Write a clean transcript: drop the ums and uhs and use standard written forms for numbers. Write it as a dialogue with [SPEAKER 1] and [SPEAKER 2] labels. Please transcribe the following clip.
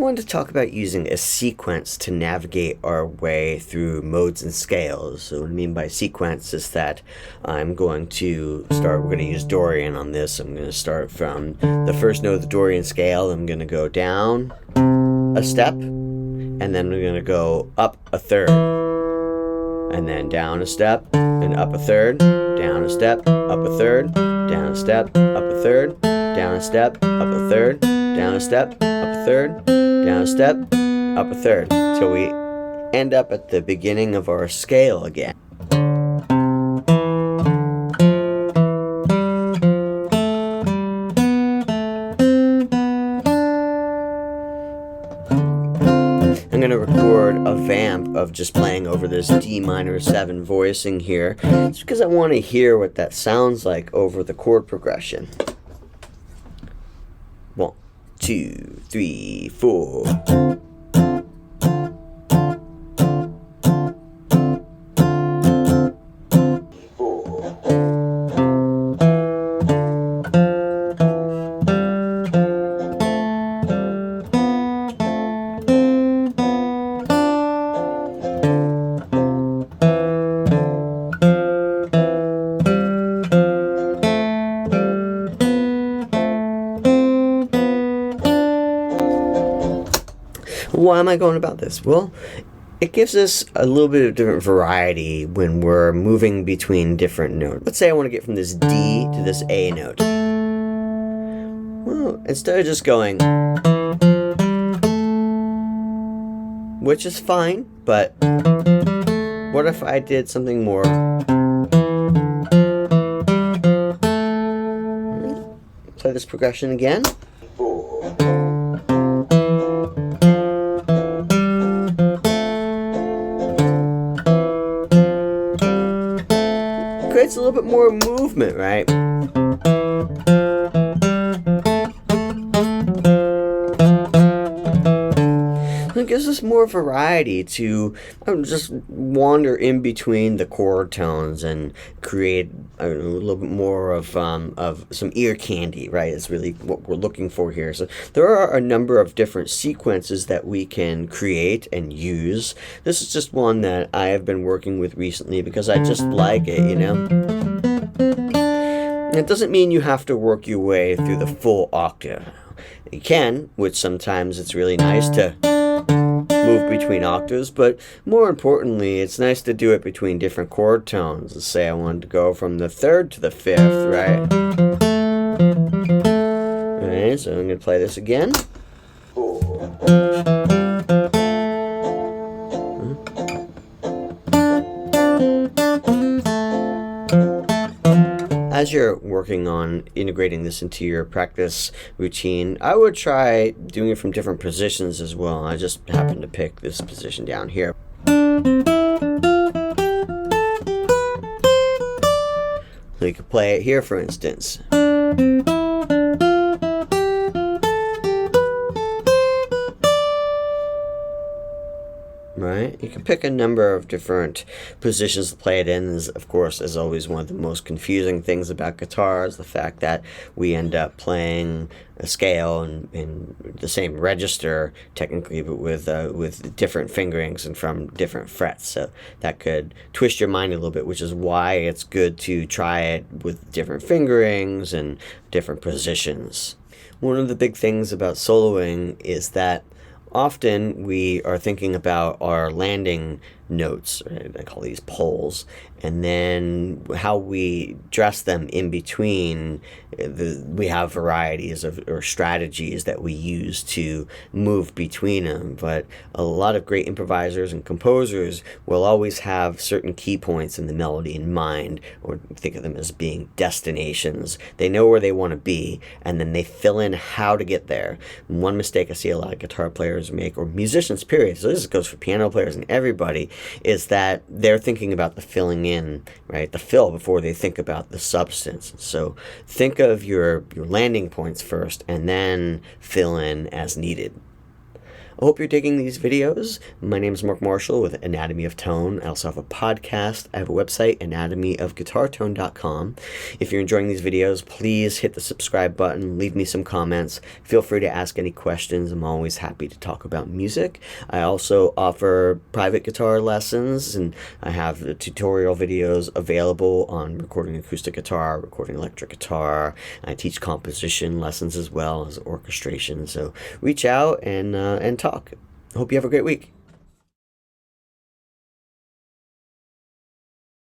[SPEAKER 1] wanted to talk about using a sequence to navigate our way through modes and scales. So what I mean by sequence is that we're going to use Dorian on this. I'm going to start from the first note of the Dorian scale. I'm going to go down a step, and then we're going to go up a third, and then down a step, and up a third, down a step, up a third, down a step, up a third, down a step, up a third, down a step, up a third, down a step, up a third, till we end up at the beginning of our scale again. I'm going to record a vamp of just playing over this D minor 7 voicing here. It's because I want to hear what that sounds like over the chord progression. 1, 2, 3, 4. Why am I going about this? Well, it gives us a little bit of different variety when we're moving between different notes. Let's say I want to get from this D to this A note. Well, instead of just going, which is fine, but what if I did something more? Play this progression again. Creates a little bit more movement, right? It gives us more variety to just wander in between the chord tones and create a little bit more of some ear candy, right? It's really what we're looking for here. So there are a number of different sequences that we can create and use. This is just one that I have been working with recently because I just like it, you know? It doesn't mean you have to work your way through the full octave. You can, which sometimes it's really nice to move between octaves, but more importantly, it's nice to do it between different chord tones. Let's say I wanted to go from the 3rd to the 5th, right? Alright, so I'm going to play this again. As you're working on integrating this into your practice routine, I would try doing it from different positions as well. I just happened to pick this position down here. So you could play it here, for instance. Right? You can pick a number of different positions to play it in. Of course, as always, one of the most confusing things about guitar is the fact that we end up playing a scale in the same register, technically, but with different fingerings and from different frets. So that could twist your mind a little bit, which is why it's good to try it with different fingerings and different positions. One of the big things about soloing is that often we are thinking about our landing notes, right? I call these poles, and then how we dress them in between. We have varieties or strategies that we use to move between them, but a lot of great improvisers and composers will always have certain key points in the melody in mind, or think of them as being destinations. They know where they want to be, and then they fill in how to get there. One mistake I see a lot of guitar players make, or musicians period, so this goes for piano players and everybody, is that they're thinking about the filling in, right? The fill before they think about the substance. So think of your landing points first and then fill in as needed. I hope you're digging these videos. My name is Mark Marshall with Anatomy of Tone. I also have a podcast. I have a website, anatomyofguitartone.com. If you're enjoying these videos, please hit the subscribe button, leave me some comments. Feel free to ask any questions. I'm always happy to talk about music. I also offer private guitar lessons, and I have tutorial videos available on recording acoustic guitar, recording electric guitar. I teach composition lessons as well as orchestration. So reach out and talk. Hope you have a great week.